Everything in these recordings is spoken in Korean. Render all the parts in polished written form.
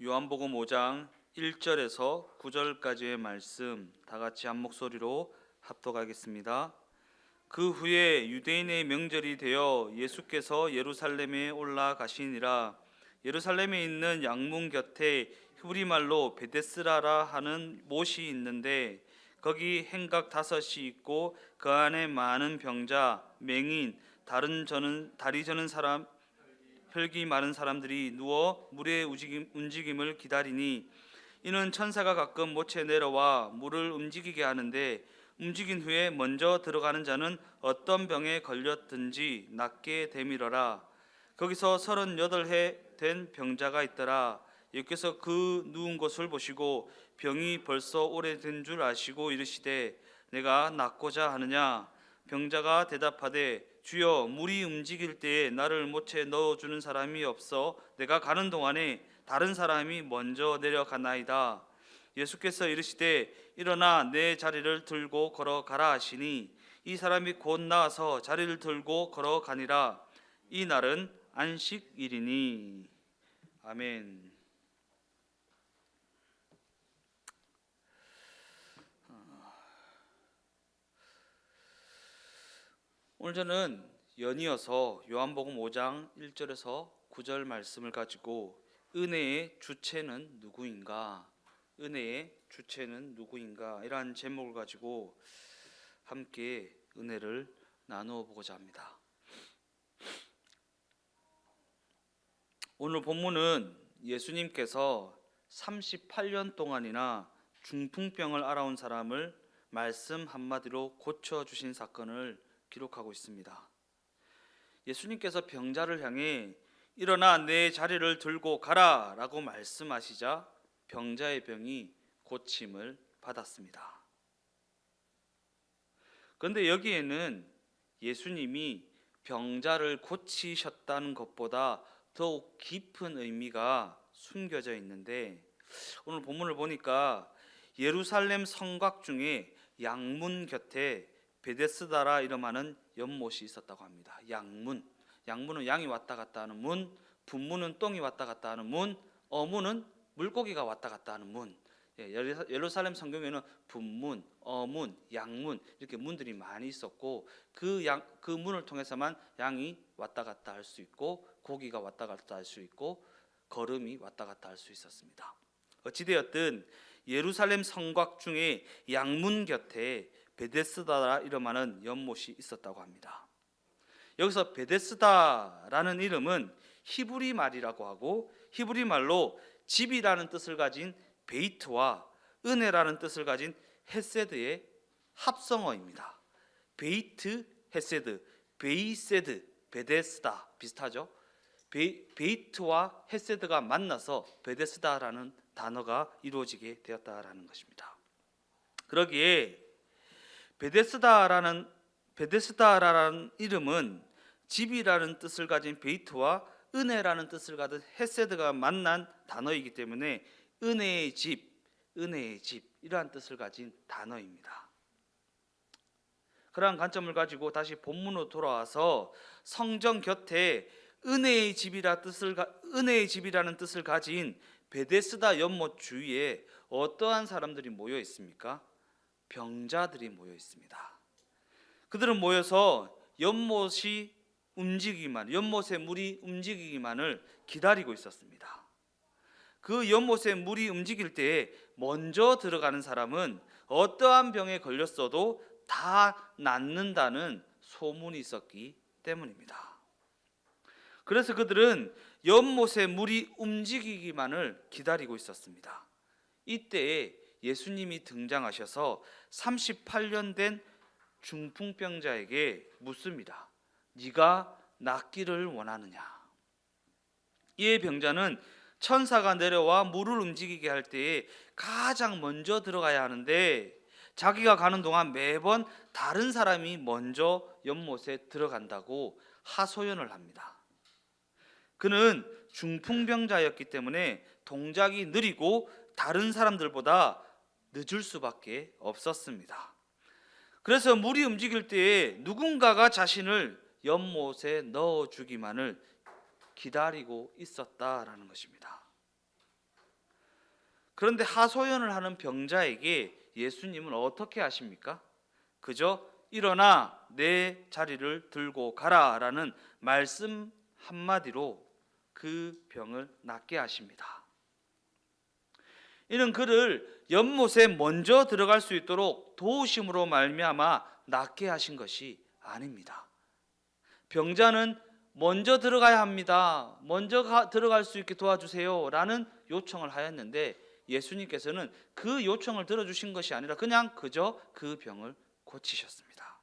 요한복음 5장 1절에서 9절까지의 말씀 다 같이 한 목소리로 합독하겠습니다. 그 후에 유대인의 명절이 되어 예수께서 예루살렘에 올라가시니라. 예루살렘에 있는 양문 곁에 히브리 말로 베데스다라 하는 못이 있는데 거기 행각 5이 있고 그 안에 많은 병자, 맹인, 다리 저는 사람, 혈기 마른 사람들이 누워 물의 움직임을 기다리니 이는 천사가 가끔 못에 내려와 물을 움직이게 하는데 움직인 후에 먼저 들어가는 자는 어떤 병에 걸렸든지 낫게 되밀어라. 거기서 38해 된 병자가 있더라. 예수께서 그 누운 것을 보시고 병이 벌써 오래된 줄 아시고 이르시되 내가 낫고자 하느냐. 병자가 대답하되 주여 물이 움직일 때에 나를 못에 넣어주는 사람이 없어 내가 가는 동안에 다른 사람이 먼저 내려가나이다. 예수께서 이르시되 일어나 내 자리를 들고 걸어가라 하시니 이 사람이 곧 나와서 자리를 들고 걸어가니라. 이 날은 안식일이니. 아멘. 오늘 저는 연이어서 요한복음 5장 1절에서 9절 말씀을 가지고 은혜의 주체는 누구인가? 은혜의 주체는 누구인가? 이러한 제목을 가지고 함께 은혜를 나누어 보고자 합니다. 오늘 본문은 예수님께서 38년 동안이나 중풍병을 앓아온 사람을 말씀 한마디로 고쳐주신 사건을 기록하고 있습니다. 예수님께서 병자를 향해 일어나 내 자리를 들고 가라 라고 말씀하시자 병자의 병이 고침을 받았습니다. 그런데 여기에는 예수님이 병자를 고치셨다는 것보다 더욱 깊은 의미가 숨겨져 있는데 오늘 본문을 보니까 예루살렘 성곽 중에 양문 곁에 베데스다라 이름하는 연못이 있었다고 합니다. 양문은 양이 왔다 갔다 하는 문, 분문은 똥이 왔다 갔다 하는 문, 어문은 물고기가 왔다 갔다 하는 문. 예루살렘 성경에는 분문, 어문, 양문 이렇게 문들이 많이 있었고 그 문을 통해서만 양이 왔다 갔다 할 수 있고 고기가 왔다 갔다 할 수 있고 걸음이 왔다 갔다 할 수 있었습니다. 어찌되었든 예루살렘 성곽 중에 양문 곁에 베데스다라 이름하는 연못이 있었다고 합니다. 여기서 베데스다라는 이름은 히브리 말이라고 하고 히브리 말로 집이라는 뜻을 가진 베이트와 은혜라는 뜻을 가진 헤세드의 합성어입니다. 베이트, 헤세드, 베이세드, 베데스다 비슷하죠? 베이트와 헤세드가 만나서 베데스다라는 단어가 이루어지게 되었다라는 것입니다. 그러기에 베데스다라는 이름은 집이라는 뜻을 가진 베이트와 은혜라는 뜻을 가진 헤세드가 만난 단어이기 때문에 은혜의 집 이러한 뜻을 가진 단어입니다. 그러한 관점을 가지고 다시 본문으로 돌아와서 성전 곁에 은혜의 집이라는 뜻을 가진 베데스다 연못 주위에 어떠한 사람들이 모여 있습니까? 병자들이 모여 있습니다. 그들은 모여서 연못의 물이 움직이기만을 기다리고 있었습니다. 그 연못의 물이 움직일 때에 먼저 들어가는 사람은 어떠한 병에 걸렸어도 다 낫는다는 소문이 있었기 때문입니다. 그래서 그들은 연못의 물이 움직이기만을 기다리고 있었습니다. 이때에 예수님이 등장하셔서 38년 된 중풍병자에게 묻습니다. 네가 낫기를 원하느냐? 이에 병자는 천사가 내려와 물을 움직이게 할 때에 가장 먼저 들어가야 하는데 자기가 가는 동안 매번 다른 사람이 먼저 연못에 들어간다고 하소연을 합니다. 그는 중풍병자였기 때문에 동작이 느리고 다른 사람들보다 늦을 수밖에 없었습니다. 그래서 물이 움직일 때에 누군가가 자신을 연못에 넣어주기만을 기다리고 있었다라는 것입니다. 그런데 하소연을 하는 병자에게 예수님은 어떻게 하십니까? 그저 일어나 내 자리를 들고 가라라는 말씀 한마디로 그 병을 낫게 하십니다. 이는 그를 연못에 먼저 들어갈 수 있도록 도우심으로 말미암아 낫게 하신 것이 아닙니다. 병자는 먼저 들어가야 합니다. 먼저 들어갈 수 있게 도와주세요 라는 요청을 하였는데 예수님께서는 그 요청을 들어주신 것이 아니라 그저 그 병을 고치셨습니다.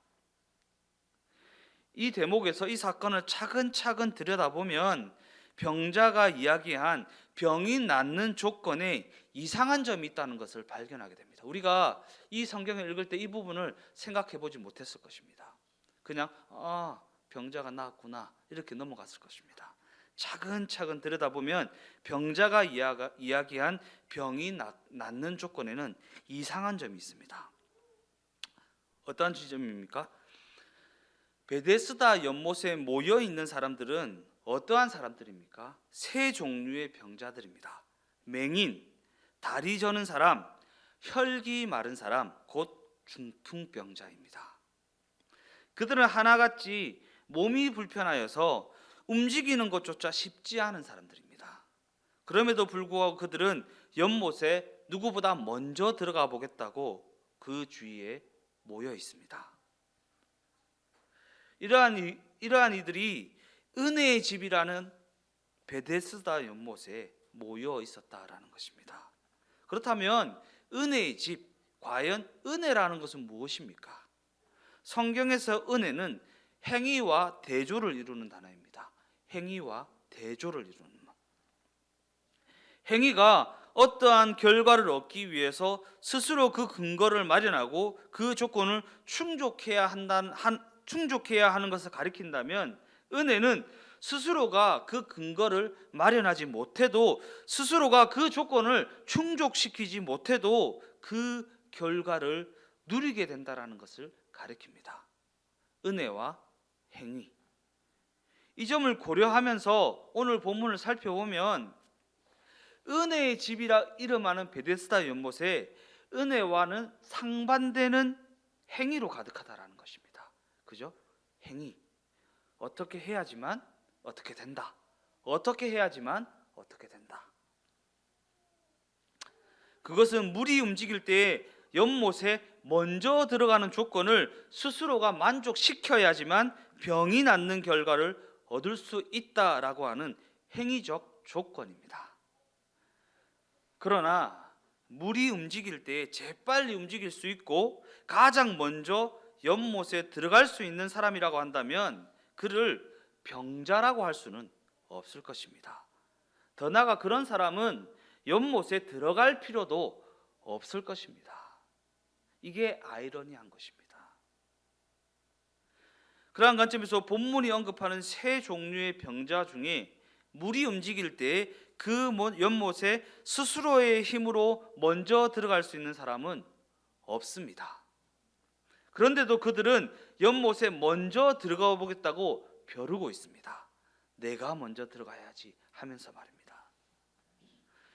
이 대목에서 이 사건을 차근차근 들여다보면 병자가 이야기한 병이 낫는 조건에 이상한 점이 있다는 것을 발견하게 됩니다. 우리가 이 성경을 읽을 때 이 부분을 생각해 보지 못했을 것입니다. 그냥 병자가 나았구나 이렇게 넘어갔을 것입니다. 차근차근 들여다보면 병자가 이야기한 병이 낫는 조건에는 이상한 점이 있습니다. 어떤 지점입니까? 베데스다 연못에 모여 있는 사람들은 어떠한 사람들입니까? 세 종류의 병자들입니다. 맹인, 다리 저는 사람, 혈기 마른 사람, 곧 중풍병자입니다. 그들은 하나같이 몸이 불편하여서 움직이는 것조차 쉽지 않은 사람들입니다. 그럼에도 불구하고 그들은 연못에 누구보다 먼저 들어가 보겠다고 그 주위에 모여 있습니다. 이러한 이들이 은혜의 집이라는 베데스다 연못에 모여 있었다라는 것입니다. 그렇다면 은혜의 집, 과연 은혜라는 것은 무엇입니까? 성경에서 은혜는 행위와 대조를 이루는 단어입니다. 행위와 대조를 이루는 것. 행위가 어떠한 결과를 얻기 위해서 스스로 그 근거를 마련하고 그 조건을 충족해야 하는 것을 가리킨다면, 은혜는 스스로가 그 근거를 마련하지 못해도, 스스로가 그 조건을 충족시키지 못해도 그 결과를 누리게 된다라는 것을 가리킵니다. 은혜와 행위. 이 점을 고려하면서 오늘 본문을 살펴보면 은혜의 집이라 이름하는 베데스다 연못에 은혜와는 상반되는 행위로 가득하다라는 것입니다. 그죠? 행위. 어떻게 해야지만 어떻게 된다. 어떻게 해야지만 어떻게 된다. 그것은 물이 움직일 때 연못에 먼저 들어가는 조건을 스스로가 만족시켜야지만 병이 낫는 결과를 얻을 수 있다라고 하는 행위적 조건입니다. 그러나 물이 움직일 때 재빨리 움직일 수 있고 가장 먼저 연못에 들어갈 수 있는 사람이라고 한다면 그를 병자라고 할 수는 없을 것입니다. 더 나아가 그런 사람은 연못에 들어갈 필요도 없을 것입니다. 이게 아이러니한 것입니다. 그러한 관점에서 본문이 언급하는 세 종류의 병자 중에 물이 움직일 때 그 연못에 스스로의 힘으로 먼저 들어갈 수 있는 사람은 없습니다. 그런데도 그들은 연못에 먼저 들어가 보겠다고 벼르고 있습니다. 내가 먼저 들어가야지 하면서 말입니다.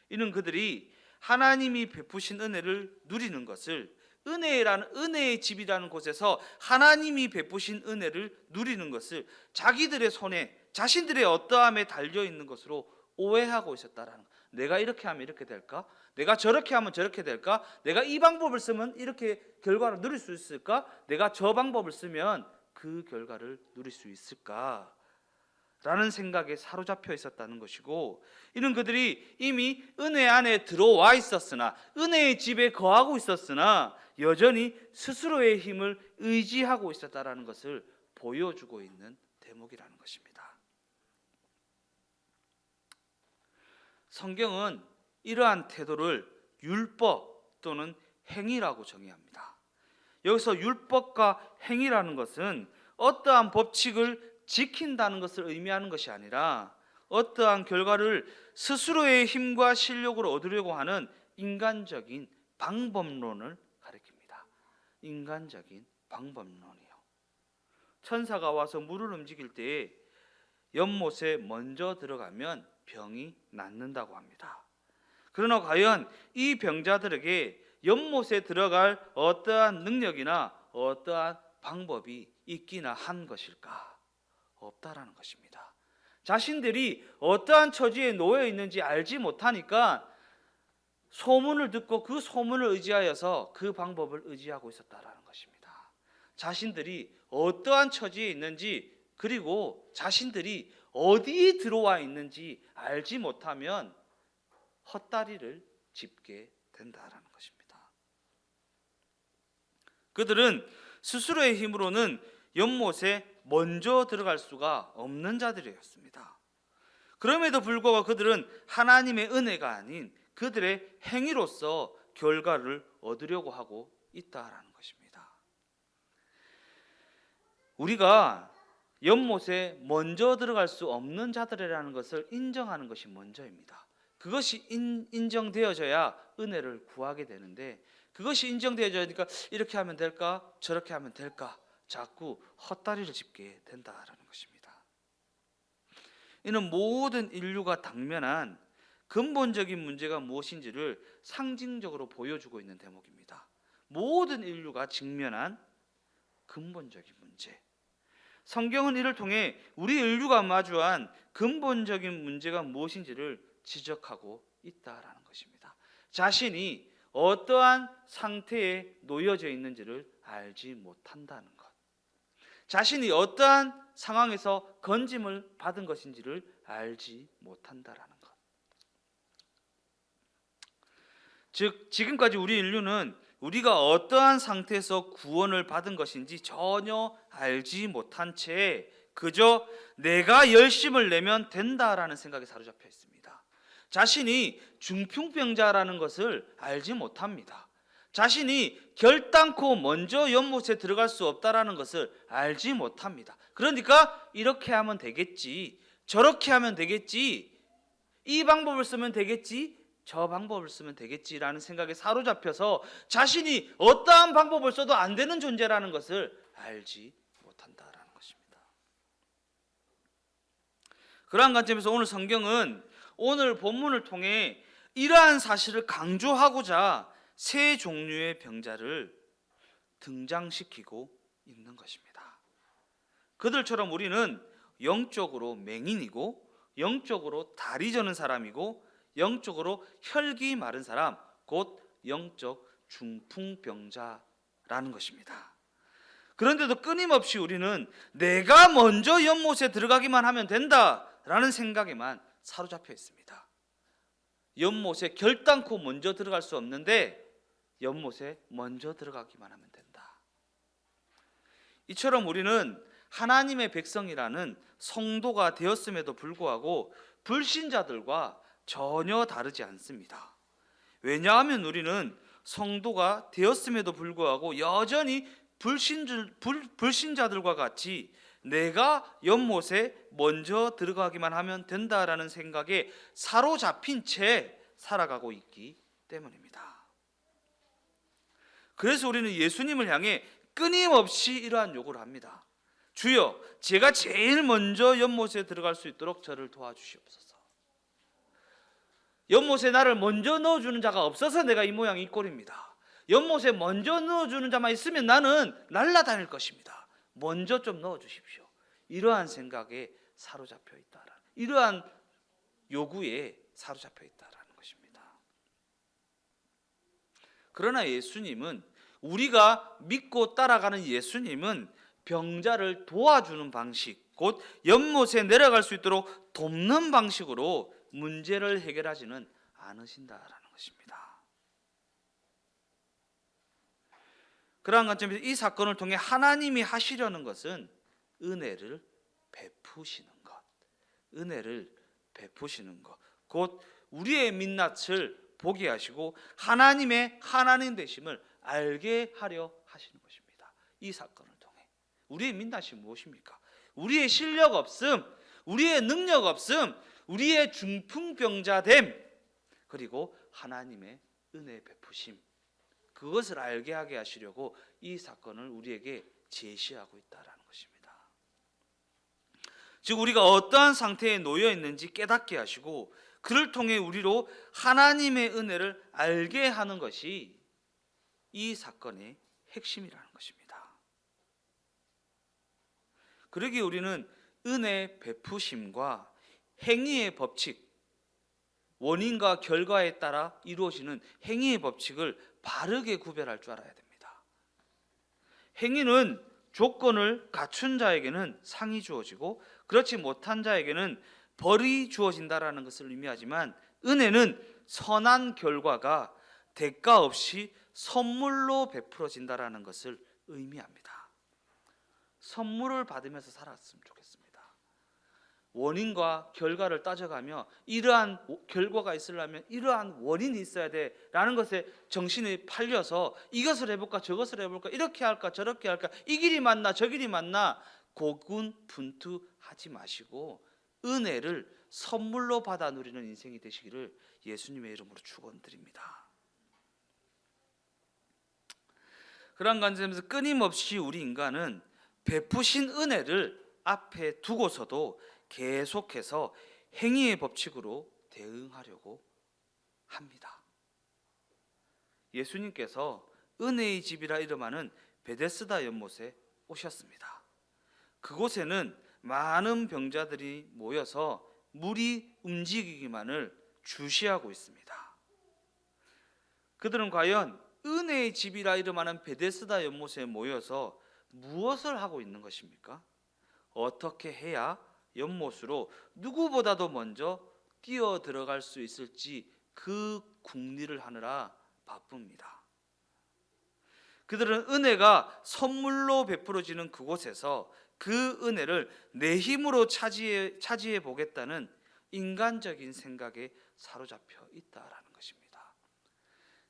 이는 그들이 하나님이 베푸신 은혜를 누리는 것을, 은혜의 집이라는 곳에서 하나님이 베푸신 은혜를 누리는 것을 자기들의 손에, 자신들의 어떠함에 달려 있는 것으로 오해하고 있었다라는 것. 내가 이렇게 하면 이렇게 될까? 내가 저렇게 하면 저렇게 될까? 내가 이 방법을 쓰면 이렇게 결과를 누릴 수 있을까? 내가 저 방법을 쓰면 그 결과를 누릴 수 있을까? 라는 생각에 사로잡혀 있었다는 것이고, 이는 그들이 이미 은혜 안에 들어와 있었으나, 은혜의 집에 거하고 있었으나 여전히 스스로의 힘을 의지하고 있었다라는 것을 보여주고 있는 대목이라는 것입니다. 성경은 이러한 태도를 율법 또는 행위라고 정의합니다. 여기서 율법과 행위라는 것은 어떠한 법칙을 지킨다는 것을 의미하는 것이 아니라 어떠한 결과를 스스로의 힘과 실력으로 얻으려고 하는 인간적인 방법론을 가리킵니다. 인간적인 방법론이요. 천사가 와서 물을 움직일 때에 연못에 먼저 들어가면 병이 낫는다고 합니다. 그러나 과연 이 병자들에게 연못에 들어갈 어떠한 능력이나 어떠한 방법이 있기나 한 것일까? 없다라는 것입니다. 자신들이 어떠한 처지에 놓여 있는지 알지 못하니까 소문을 듣고 그 소문을 의지하여서 그 방법을 의지하고 있었다라는 것입니다. 자신들이 어떠한 처지에 있는지, 그리고 자신들이 어디에 들어와 있는지 알지 못하면 헛다리를 짚게 된다라는 것입니다. 그들은 스스로의 힘으로는 연못에 먼저 들어갈 수가 없는 자들이었습니다. 그럼에도 불구하고 그들은 하나님의 은혜가 아닌 그들의 행위로서 결과를 얻으려고 하고 있다라는 것입니다. 우리가 연못에 먼저 들어갈 수 없는 자들이라는 것을 인정하는 것이 먼저입니다. 그것이 인정되어져야 은혜를 구하게 되는데, 그것이 인정되어져야니까 이렇게 하면 될까 저렇게 하면 될까 자꾸 헛다리를 짚게 된다라는 것입니다. 이는 모든 인류가 당면한 근본적인 문제가 무엇인지를 상징적으로 보여주고 있는 대목입니다. 모든 인류가 직면한 근본적인 문제. 성경은 이를 통해 우리 인류가 마주한 근본적인 문제가 무엇인지를 지적하고 있다라는 것입니다. 자신이 어떠한 상태에 놓여져 있는지를 알지 못한다는 것, 자신이 어떠한 상황에서 건짐을 받은 것인지를 알지 못한다라는 것. 즉 지금까지 우리 인류는 우리가 어떠한 상태에서 구원을 받은 것인지 전혀 알지 못한 채 그저 내가 열심을 내면 된다라는 생각에 사로잡혀 있습니다. 자신이 중풍병자라는 것을 알지 못합니다. 자신이 결단코 먼저 연못에 들어갈 수 없다라는 것을 알지 못합니다. 그러니까 이렇게 하면 되겠지, 저렇게 하면 되겠지, 이 방법을 쓰면 되겠지, 저 방법을 쓰면 되겠지라는 생각에 사로잡혀서 자신이 어떠한 방법을 써도 안 되는 존재라는 것을 알지 못한다라는 것입니다. 그러한 관점에서 오늘 성경은 오늘 본문을 통해 이러한 사실을 강조하고자 세 종류의 병자를 등장시키고 있는 것입니다. 그들처럼 우리는 영적으로 맹인이고, 영적으로 다리 저는 사람이고, 영적으로 혈기 마른 사람, 곧 영적 중풍병자라는 것입니다. 그런데도 끊임없이 우리는 내가 먼저 연못에 들어가기만 하면 된다라는 생각에만 사로잡혀 있습니다. 연못에 결단코 먼저 들어갈 수 없는데 연못에 먼저 들어가기만 하면 된다. 이처럼 우리는 하나님의 백성이라는 성도가 되었음에도 불구하고 불신자들과 전혀 다르지 않습니다. 왜냐하면 우리는 성도가 되었음에도 불구하고 여전히 불신자들과 같이 내가 연못에 먼저 들어가기만 하면 된다라는 생각에 사로잡힌 채 살아가고 있기 때문입니다. 그래서 우리는 예수님을 향해 끊임없이 이러한 요구를 합니다. 주여, 제가 제일 먼저 연못에 들어갈 수 있도록 저를 도와주시옵소서. 연못에 나를 먼저 넣어주는 자가 없어서 내가 이 모양 이 꼴입니다. 연못에 먼저 넣어주는 자만 있으면 나는 날아다닐 것입니다. 먼저 좀 넣어주십시오. 이러한 생각에 사로잡혀 있다라는, 이러한 요구에 사로잡혀 있다라는 것입니다. 그러나 예수님은, 우리가 믿고 따라가는 예수님은 병자를 도와주는 방식, 곧 연못에 내려갈 수 있도록 돕는 방식으로 문제를 해결하지는 않으신다라는 것입니다. 그러한 관점에서 이 사건을 통해 하나님이 하시려는 것은 은혜를 베푸시는 것, 은혜를 베푸시는 것, 곧 우리의 민낯을 보게 하시고 하나님의 하나님 되심을 알게 하려 하시는 것입니다. 이 사건을 통해 우리의 민낯이 무엇입니까? 우리의 실력 없음, 우리의 능력 없음, 우리의 중풍병자됨, 그리고 하나님의 은혜 베푸심, 그것을 알게 하게 하시려고 이 사건을 우리에게 제시하고 있다라는 것입니다. 즉 우리가 어떠한 상태에 놓여 있는지 깨닫게 하시고 그를 통해 우리로 하나님의 은혜를 알게 하는 것이 이 사건의 핵심이라는 것입니다. 그러기에 우리는 은혜 베푸심과 행위의 법칙, 원인과 결과에 따라 이루어지는 행위의 법칙을 바르게 구별할 줄 알아야 됩니다. 행위는 조건을 갖춘 자에게는 상이 주어지고 그렇지 못한 자에게는 벌이 주어진다라는 것을 의미하지만, 은혜는 선한 결과가 대가 없이 선물로 베풀어진다라는 것을 의미합니다. 선물을 받으면서 살았으면 좋겠습니다. 원인과 결과를 따져가며 이러한 결과가 있으려면 이러한 원인이 있어야 돼라는 것에 정신이 팔려서 이것을 해볼까 저것을 해볼까, 이렇게 할까 저렇게 할까, 이 길이 맞나 저 길이 맞나 고군분투하지 마시고 은혜를 선물로 받아 누리는 인생이 되시기를 예수님의 이름으로 축원드립니다. 그런 관점에서 끊임없이 우리 인간은 베푸신 은혜를 앞에 두고서도 계속해서 행위의 법칙으로 대응하려고 합니다. 예수님께서 은혜의 집이라 이름하는 베데스다 연못에 오셨습니다. 그곳에는 많은 병자들이 모여서 물이 움직이기만을 주시하고 있습니다. 그들은 과연 은혜의 집이라 이름하는 베데스다 연못에 모여서 무엇을 하고 있는 것입니까? 어떻게 해야 연못으로 누구보다도 먼저 뛰어 들어갈 수 있을지 그 궁리를 하느라 바쁩니다. 그들은 은혜가 선물로 베풀어지는 그곳에서 그 은혜를 내 힘으로 차지해 보겠다는 인간적인 생각에 사로잡혀 있다라는 것입니다.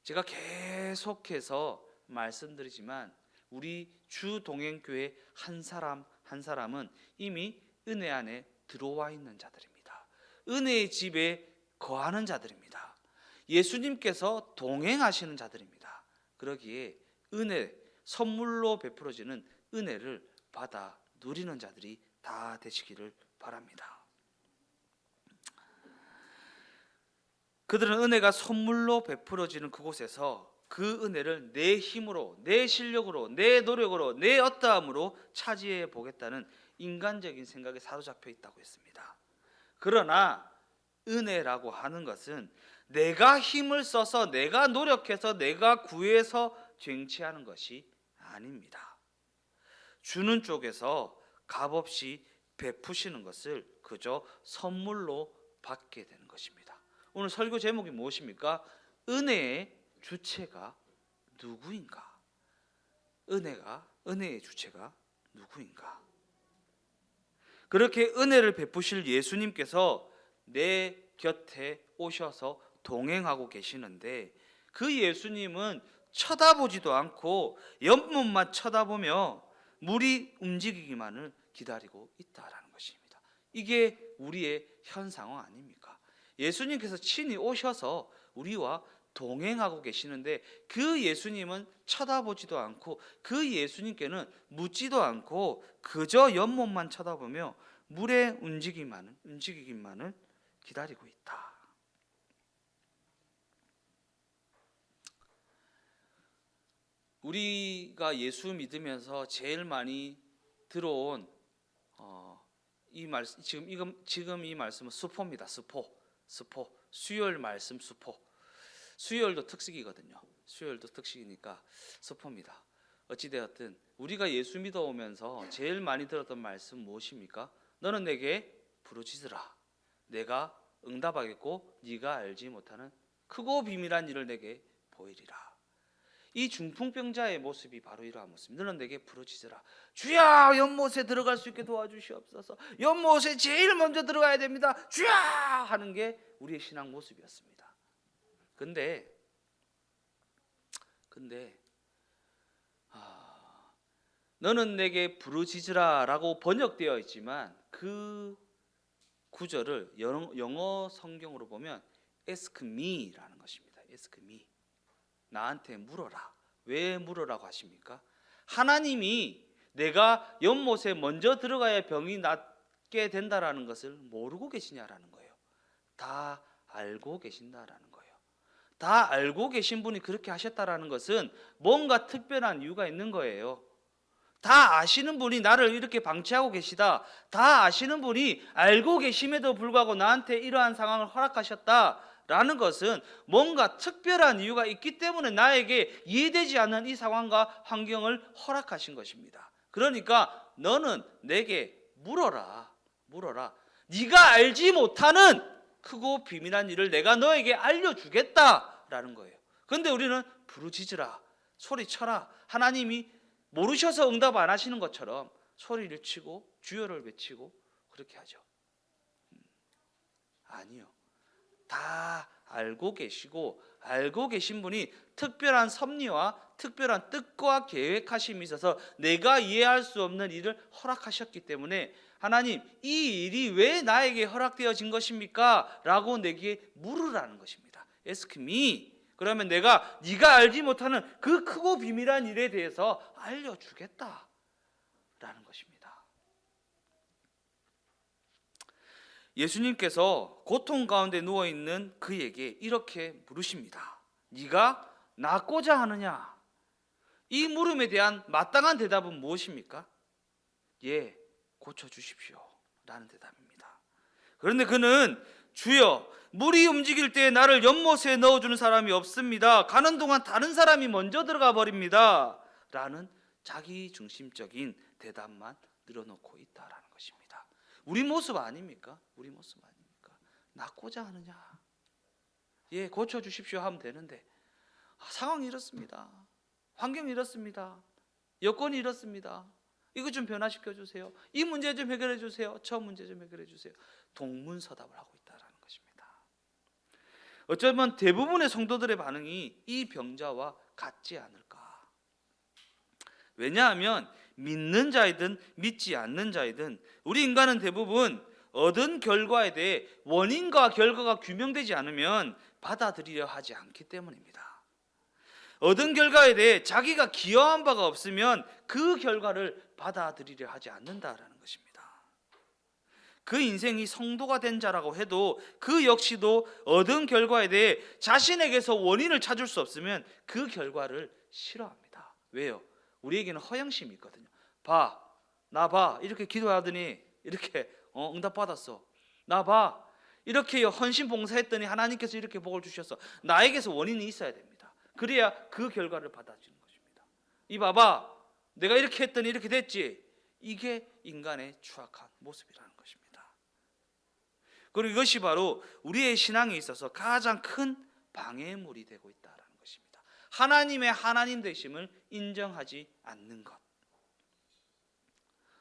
제가 계속해서 말씀드리지만 우리 주 동행교회 한 사람 한 사람은 이미 은혜 안에 들어와 있는 자들입니다. 은혜의 집에 거하는 자들입니다. 예수님께서 동행하시는 자들입니다. 그러기에 은혜, 선물로 베풀어지는 은혜를 받아 누리는 자들이 다 되시기를 바랍니다. 그들은 은혜가 선물로 베풀어지는 그곳에서 그 은혜를 내 힘으로, 내 실력으로, 내 노력으로, 내 어떠함으로 차지해 보겠다는 인간적인 생각에 사로잡혀 있다고 했습니다. 그러나 은혜라고 하는 것은 내가 힘을 써서 내가 노력해서 내가 구해서 쟁취하는 것이 아닙니다. 주는 쪽에서 값없이 베푸시는 것을 그저 선물로 받게 되는 것입니다. 오늘 설교 제목이 무엇입니까? 은혜의 주체가 누구인가? 은혜의 주체가 누구인가? 그렇게 은혜를 베푸실 예수님께서 내 곁에 오셔서 동행하고 계시는데 그 예수님은 쳐다보지도 않고 연못만 쳐다보며 물이 움직이기만을 기다리고 있다라는 것입니다. 이게 우리의 현 상황 아닙니까? 예수님께서 친히 오셔서 우리와 동행하고 계시는데 그 예수님은 쳐다보지도 않고 그 예수님께는 묻지도 않고 그저 연못만 쳐다보며 물의 움직이기만을 기다리고 있다. 우리가 예수 믿으면서 제일 많이 들어온 이 말씀, 지금 이 말씀은 수포입니다. 수포. 수요일 말씀 수포. 수요일도 특식이거든요. 수요일도 특식이니까 수포입니다. 어찌되었든 우리가 예수 믿어오면서 제일 많이 들었던 말씀 무엇입니까? 너는 내게 부르짖으라. 내가 응답하겠고 네가 알지 못하는 크고 비밀한 일을 내게 보이리라. 이 중풍병자의 모습이 바로 이러한 모습입니다. 너는 내게 부르짖으라. 주야, 연못에 들어갈 수 있게 도와주시옵소서. 연못에 제일 먼저 들어가야 됩니다. 주야 하는 게 우리의 신앙 모습이었습니다. 근데 너는 내게 부르짖으라라고 번역되어 있지만 그 구절을 영어 성경으로 보면 ask me라는 것입니다. ask me. 나한테 물어라. 왜 물어라고 하십니까? 하나님이 내가 연못에 먼저 들어가야 병이 낫게 된다라는 것을 모르고 계시냐라는 거예요. 다 알고 계신다라는 거예요. 다 알고 계신 분이 그렇게 하셨다라는 것은 뭔가 특별한 이유가 있는 거예요. 다 아시는 분이 나를 이렇게 방치하고 계시다. 다 아시는 분이 알고 계심에도 불구하고 나한테 이러한 상황을 허락하셨다라는 것은 뭔가 특별한 이유가 있기 때문에 나에게 이해되지 않는 이 상황과 환경을 허락하신 것입니다. 그러니까 너는 내게 물어라. 네가 알지 못하는 크고 비밀한 일을 내가 너에게 알려주겠다라는 거예요. 그런데 우리는 부르짖으라, 소리쳐라. 하나님이 모르셔서 응답 안 하시는 것처럼 소리를 치고 주여를 외치고 그렇게 하죠. 아니요. 다 알고 계시고 알고 계신 분이 특별한 섭리와 특별한 뜻과 계획하심이 있어서 내가 이해할 수 없는 일을 허락하셨기 때문에 하나님, 이 일이 왜 나에게 허락되어진 것입니까? 라고 내게 물으라는 것입니다. Ask me. 그러면 내가 네가 알지 못하는 그 크고 비밀한 일에 대해서 알려주겠다라는 것입니다. 예수님께서 고통 가운데 누워있는 그에게 이렇게 물으십니다. 네가 낫고자 하느냐? 이 물음에 대한 마땅한 대답은 무엇입니까? 예, 고쳐주십시오 라는 대답입니다. 그런데 그는 주여, 물이 움직일 때 나를 연못에 넣어주는 사람이 없습니다. 가는 동안 다른 사람이 먼저 들어가 버립니다 라는 자기중심적인 대답만 늘어놓고 있다라는 것입니다. 우리 모습 아닙니까? 우리 모습 아닙니까? 낫고자 하느냐? 예, 고쳐주십시오 하면 되는데 상황이 이렇습니다. 환경이 이렇습니다. 여건이 이렇습니다. 이거 좀 변화시켜 주세요. 이 문제 좀 해결해 주세요. 저 문제 좀 해결해 주세요. 동문서답을 하고 있다라는 것입니다. 어쩌면 대부분의 성도들의 반응이 이 병자와 같지 않을까. 왜냐하면 믿는 자이든 믿지 않는 자이든 우리 인간은 대부분 얻은 결과에 대해 원인과 결과가 규명되지 않으면 받아들이려 하지 않기 때문입니다. 얻은 결과에 대해 자기가 기여한 바가 없으면 그 결과를 받아들이려 하지 않는다라는 것입니다. 그 인생이 성도가 된 자라고 해도 그 역시도 얻은 결과에 대해 자신에게서 원인을 찾을 수 없으면 그 결과를 싫어합니다. 왜요? 우리에게는 허영심이 있거든요. 나 봐. 이렇게 기도하더니 이렇게 응답 받았어. 나 봐. 이렇게 헌신 봉사했더니 하나님께서 이렇게 복을 주셨어. 나에게서 원인이 있어야 됩니다. 그래야 그 결과를 받아주는 것입니다. 이 봐봐. 내가 이렇게 했더니 이렇게 됐지. 이게 인간의 추악한 모습이라는 것입니다. 그리고 이것이 바로 우리의 신앙에 있어서 가장 큰 방해물이 되고 있다는 것입니다. 하나님의 하나님 되심을 인정하지 않는 것.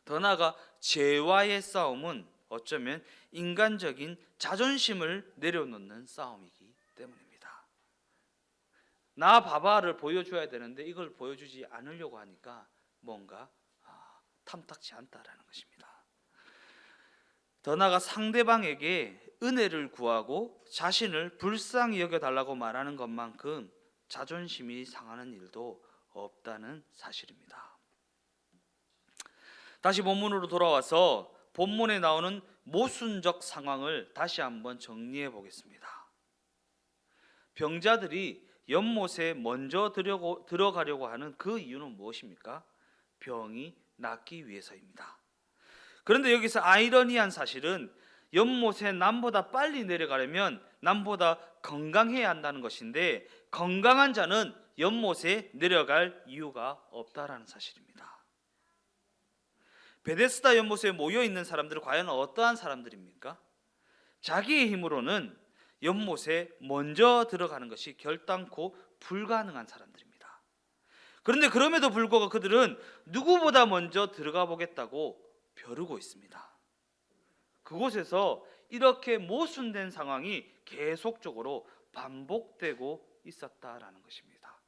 더 나아가 죄와의 싸움은 어쩌면 인간적인 자존심을 내려놓는 싸움이기 때문입니다. 나 봐봐를 보여줘야 되는데 이걸 보여주지 않으려고 하니까 뭔가 탐탁지 않다라는 것입니다. 더 나아가 상대방에게 은혜를 구하고 자신을 불쌍히 여겨달라고 말하는 것만큼 자존심이 상하는 일도 없다는 사실입니다. 다시 본문으로 돌아와서 본문에 나오는 모순적 상황을 다시 한번 정리해 보겠습니다. 병자들이 연못에 먼저 들어가려고 하는 그 이유는 무엇입니까? 병이 낫기 위해서입니다. 그런데 여기서 아이러니한 사실은 연못에 남보다 빨리 내려가려면 남보다 건강해야 한다는 것인데 건강한 자는 연못에 내려갈 이유가 없다라는 사실입니다. 베데스다 연못에 모여 있는 사람들은 과연 어떠한 사람들입니까? 자기의 힘으로는 연못에 먼저 들어가는 것이 결단코 불가능한 사람들입니다. 그런데 그럼에도 불구하고 그들은 누구보다 먼저 들어가 보겠다고 벼르고 있습니다. 그곳에서 이렇게 모순된 상황이 계속적으로 반복되고 있었다라는 것입니다.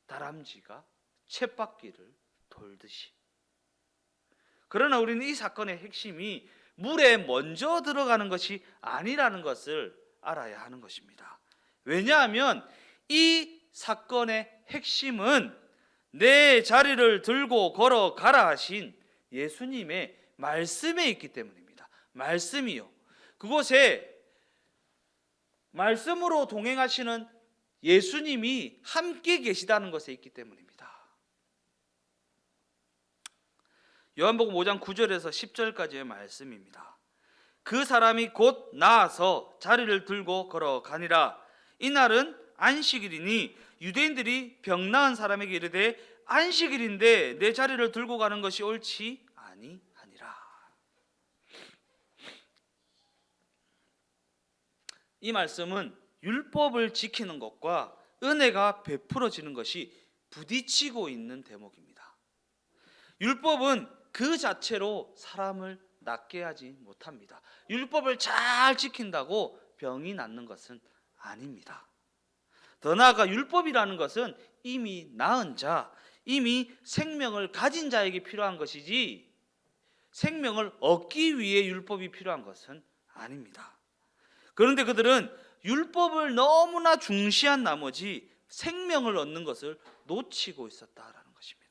다람쥐가 쳇바퀴를 돌듯이. 그러나 우리는 이 사건의 핵심이 물에 먼저 들어가는 것이 아니라는 것을 알아야 하는 것입니다. 왜냐하면 이 사건의 핵심은 내 자리를 들고 걸어가라 하신 예수님의 말씀에 있기 때문입니다. 말씀이요. 그곳에 말씀으로 동행하시는 예수님이 함께 계시다는 것에 있기 때문입니다. 요한복음 5장 9절에서 10절까지의 말씀입니다. 그 사람이 곧 나아서 자리를 들고 걸어가니라. 이날은 안식일이니 유대인들이 병 나은 사람에게 이르되 안식일인데 내 자리를 들고 가는 것이 옳지 아니하니라. 이 말씀은 율법을 지키는 것과 은혜가 베풀어지는 것이 부딪히고 있는 대목입니다. 율법은 그 자체로 사람을 낫게 하지 못합니다. 율법을 잘 지킨다고 병이 낫는 것은 아닙니다. 더 나아가 율법이라는 것은 이미 나은 자, 이미 생명을 가진 자에게 필요한 것이지 생명을 얻기 위해 율법이 필요한 것은 아닙니다. 그런데 그들은 율법을 너무나 중시한 나머지 생명을 얻는 것을 놓치고 있었다라는 것입니다.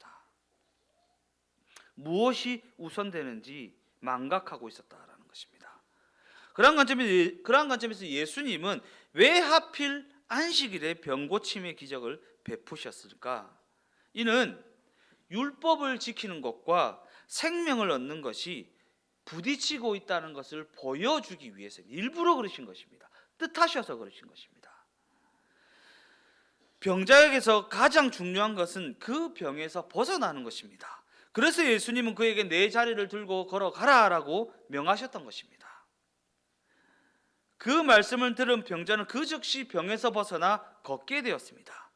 무엇이 우선되는지 망각하고 있었다라는 것입니다. 그러한 관점에서 예수님은 왜 하필 안식일에 병 고침의 기적을 베푸셨을까? 이는 율법을 지키는 것과 생명을 얻는 것이 부딪히고 있다는 것을 보여주기 위해서 일부러 그러신 것입니다. 뜻하셔서 그러신 것입니다. 병자에게서 가장 중요한 것은 그 병에서 벗어나는 것입니다. 그래서 예수님은 그에게 내 자리를 들고 걸어가라라고 명하셨던 것입니다. 그 말씀을 들은 병자는 그 즉시 병에서 벗어나 걷게 되었습니다.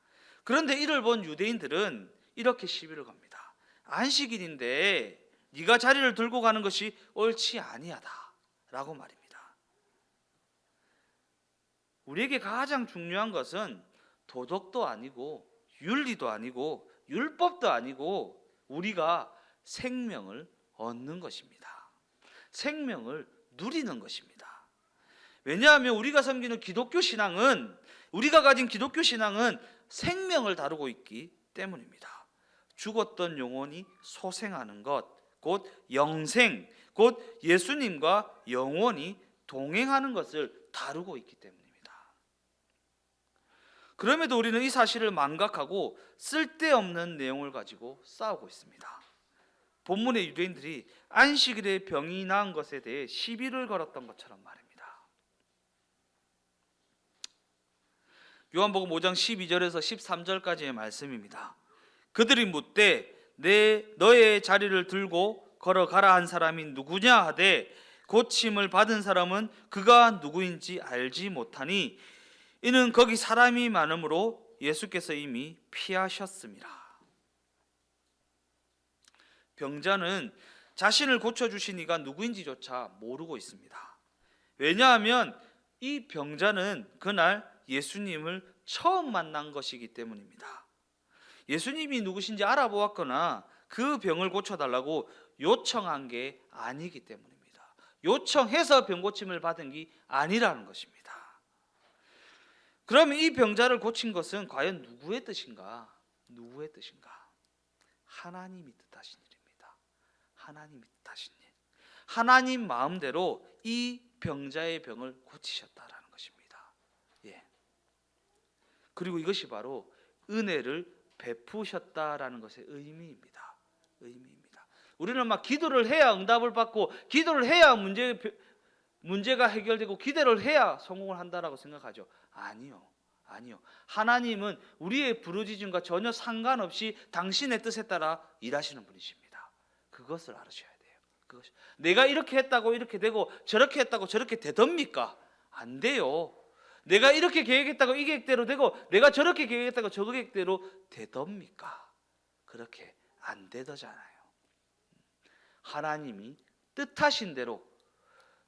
그런데 이를 본 유대인들은 이렇게 시비를 겁니다. 안식일인데 네가 자리를 들고 가는 것이 옳지 아니하다라고 말입니다. 우리에게 가장 중요한 것은 도덕도 아니고 윤리도 아니고 율법도 아니고 우리가 생명을 얻는 것입니다. 생명을 누리는 것입니다. 왜냐하면 우리가 섬기는 기독교 신앙은, 우리가 가진 기독교 신앙은 생명을 다루고 있기 때문입니다. 죽었던 영혼이 소생하는 것, 곧 영생, 곧 예수님과 영원히 동행하는 것을 다루고 있기 때문입니다. 그럼에도 우리는 이 사실을 망각하고 쓸데없는 내용을 가지고 싸우고 있습니다. 본문의 유대인들이 안식일에 병이 나은 것에 대해 시비를 걸었던 것처럼 말입니다. 요한복음 5장 12절에서 13절까지의 말씀입니다. 그들이 묻되 너의 자리를 들고 걸어가라 한 사람이 누구냐 하되 고침을 받은 사람은 그가 누구인지 알지 못하니 이는 거기 사람이 많으므로 예수께서 이미 피하셨습니다. 병자는 자신을 고쳐주신 이가 누구인지조차 모르고 있습니다. 왜냐하면 이 병자는 그날 예수님을 처음 만난 것이기 때문입니다. 예수님이 누구신지 알아보았거나 그 병을 고쳐달라고 요청한 게 아니기 때문입니다. 요청해서 병 고침을 받은 게 아니라는 것입니다. 그러면 이 병자를 고친 것은 과연 누구의 뜻인가? 누구의 뜻인가? 하나님이 뜻하신 일입니다. 하나님이 뜻하신 일. 하나님 마음대로 이 병자의 병을 고치셨다라는 것입니다. 예. 그리고 이것이 바로 은혜를 베푸셨다라는 것의 의미입니다. 의미입니다. 우리는 막 기도를 해야 응답을 받고 기도를 해야 문제가 해결되고 기도를 해야 성공을 한다라고 생각하죠. 아니요. 하나님은 우리의 부르짖음과 전혀 상관없이 당신의 뜻에 따라 일하시는 분이십니다. 그것을 알으셔야 돼요. 내가 이렇게 했다고 이렇게 되고 저렇게 했다고 저렇게 되답니까? 안 돼요. 내가 이렇게 계획했다고 이 계획대로 되고 내가 저렇게 계획했다고 저 계획대로 되답니까? 그렇게 안 되더잖아요. 하나님이 뜻하신 대로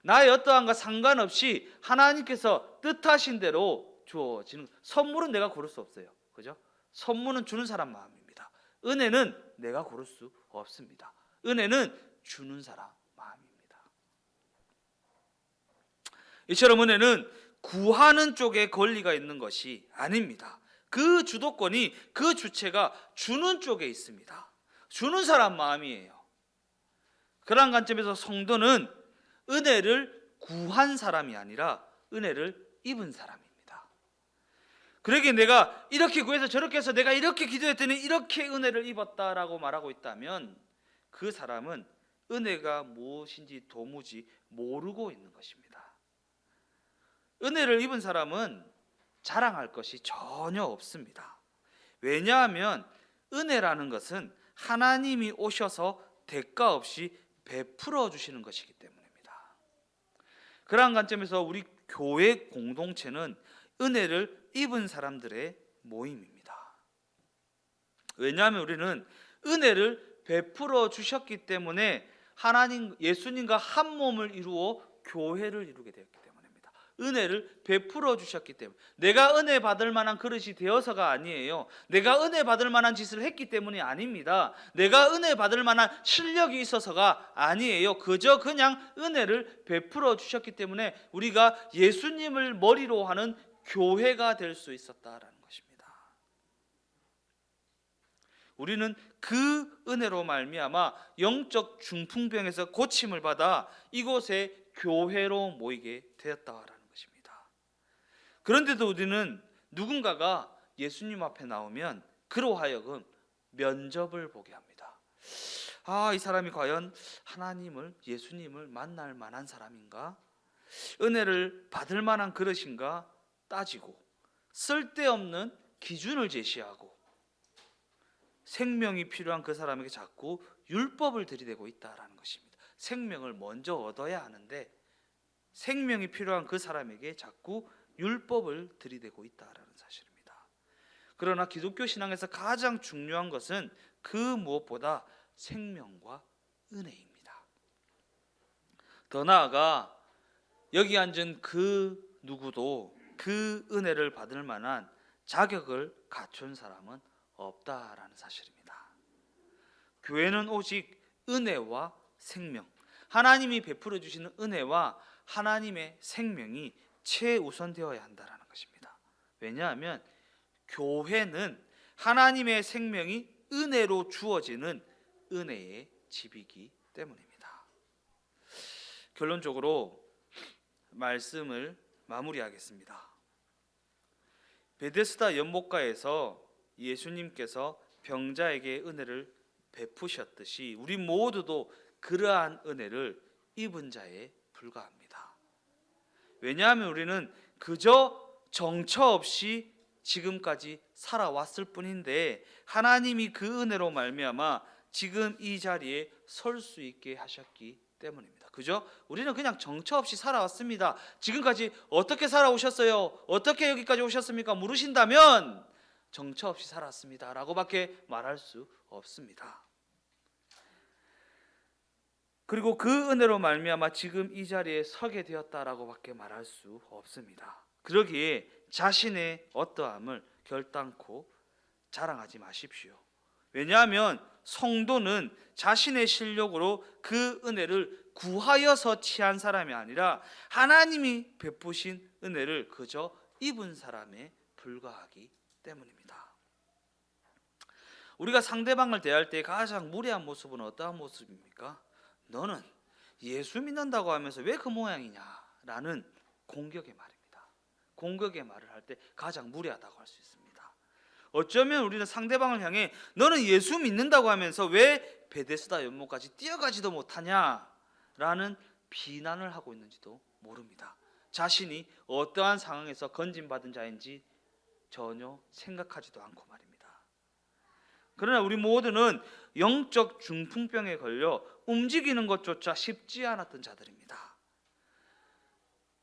나의 어떠한가 상관없이 하나님께서 뜻하신 대로 주어지는 선물은 내가 고를 수 없어요. 그죠? 선물은 주는 사람 마음입니다. 은혜는 내가 고를 수 없습니다. 은혜는 주는 사람 마음입니다. 이처럼 은혜는 구하는 쪽에 권리가 있는 것이 아닙니다. 그 주도권이, 그 주체가 주는 쪽에 있습니다. 주는 사람 마음이에요. 그러한 관점에서 성도는 은혜를 구한 사람이 아니라 은혜를 입은 사람입니다. 그러게 내가 이렇게 구해서 저렇게 해서 내가 이렇게 기도했더니 이렇게 은혜를 입었다라고 말하고 있다면 그 사람은 은혜가 무엇인지 도무지 모르고 있는 것입니다. 은혜를 입은 사람은 자랑할 것이 전혀 없습니다. 왜냐하면 은혜라는 것은 하나님이 오셔서 대가 없이 베풀어 주시는 것이기 때문입니다. 그러한 관점에서 우리 교회 공동체는 은혜를 입은 사람들의 모임입니다. 왜냐하면 우리는 은혜를 베풀어 주셨기 때문에 하나님, 예수님과 한 몸을 이루어 교회를 이루게 되었기 때문입니다. 은혜를 베풀어 주셨기 때문에. 내가 은혜 받을 만한 그릇이 되어서가 아니에요. 내가 은혜 받을 만한 짓을 했기 때문이 아닙니다. 내가 은혜 받을 만한 실력이 있어서가 아니에요. 그저 그냥 은혜를 베풀어 주셨기 때문에 우리가 예수님을 머리로 하는 교회가 될 수 있었다라는 것입니다. 우리는 그 은혜로 말미암아 영적 중풍병에서 고침을 받아 이곳에 교회로 모이게 되었다라는 것입니다. 그런데도 우리는 누군가가 예수님 앞에 나오면 그로 하여금 면접을 보게 합니다. 이 사람이 과연 하나님을, 예수님을 만날 만한 사람인가? 은혜를 받을 만한 그릇인가? 따지고 쓸데없는 기준을 제시하고 생명이 필요한 그 사람에게 자꾸 율법을 들이대고 있다라는 것입니다. 생명을 먼저 얻어야 하는데 생명이 필요한 그 사람에게 자꾸 율법을 들이대고 있다라는 사실입니다. 그러나 기독교 신앙에서 가장 중요한 것은 그 무엇보다 생명과 은혜입니다. 더 나아가 여기 앉은 그 누구도 그 은혜를 받을 만한 자격을 갖춘 사람은 없다라는 사실입니다. 교회는 오직 은혜와 생명, 하나님이 베풀어 주시는 은혜와 하나님의 생명이 최우선되어야 한다라는 것입니다. 왜냐하면 교회는 하나님의 생명이 은혜로 주어지는 은혜의 집이기 때문입니다. 결론적으로 말씀을 마무리하겠습니다. 베데스다 연못가에서 예수님께서 병자에게 은혜를 베푸셨듯이 우리 모두도 그러한 은혜를 입은 자에 불과합니다. 왜냐하면 우리는 그저 정처 없이 지금까지 살아왔을 뿐인데 하나님이 그 은혜로 말미암아 지금 이 자리에 설 수 있게 하셨기 때문입니다. 그죠? 우리는 그냥 정처 없이 살아왔습니다. 지금까지 어떻게 살아오셨어요? 어떻게 여기까지 오셨습니까? 물으신다면 정처 없이 살았습니다 라고밖에 말할 수 없습니다. 그리고 그 은혜로 말미암아 지금 이 자리에 서게 되었다라고밖에 말할 수 없습니다. 그러기에 자신의 어떠함을 결단코 자랑하지 마십시오. 왜냐하면 성도는 자신의 실력으로 그 은혜를 구하여서 취한 사람이 아니라 하나님이 베푸신 은혜를 그저 입은 사람에 불과하기 때문입니다. 우리가 상대방을 대할 때 가장 무례한 모습은 어떠한 모습입니까? 너는 예수 믿는다고 하면서 왜 그 모양이냐? 라는 공격의 말입니다. 공격의 말을 할 때 가장 무례하다고 할 수 있습니다. 어쩌면 우리는 상대방을 향해 너는 예수 믿는다고 하면서 왜 베데스다 연못까지 뛰어가지도 못하냐? 라는 비난을 하고 있는지도 모릅니다. 자신이 어떠한 상황에서 건진받은 자인지 전혀 생각하지도 않고 말입니다. 그러나 우리 모두는 영적 중풍병에 걸려 움직이는 것조차 쉽지 않았던 자들입니다.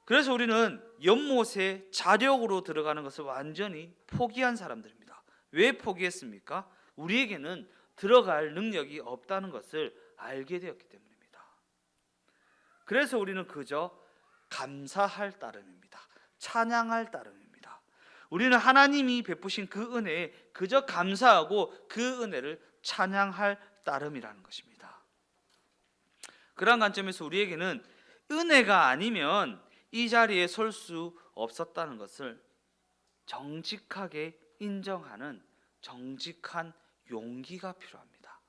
그래서 우리는 연못에 자력으로 들어가는 것을 완전히 포기한 사람들입니다. 왜 포기했습니까? 우리에게는 들어갈 능력이 없다는 것을 알게 되었기 때문입니다. 그래서 우리는 그저 감사할 따름입니다. 찬양할 따름입니다. 우리는 하나님이 베푸신 그 은혜에 그저 감사하고 그 은혜를 찬양할 따름이라는 것입니다. 그런 관점에서 우리에게는 은혜가 아니면 이 자리에 설 수 없었다는 것을 정직하게 인정하는 정직한 용기가 필요합니다.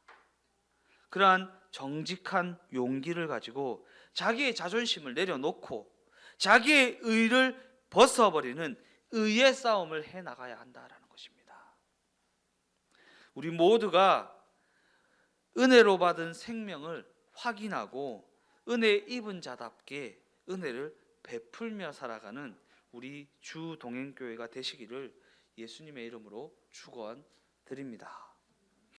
그러한 정직한 용기를 가지고 자기의 자존심을 내려놓고 자기의 의를 벗어버리는 의의 싸움을 해 나가야 한다라는 것입니다. 우리 모두가 은혜로 받은 생명을 확인하고 은혜 입은 자답게 은혜를 베풀며 살아가는 우리 주 동행교회가 되시기를 예수님의 이름으로 축원드립니다.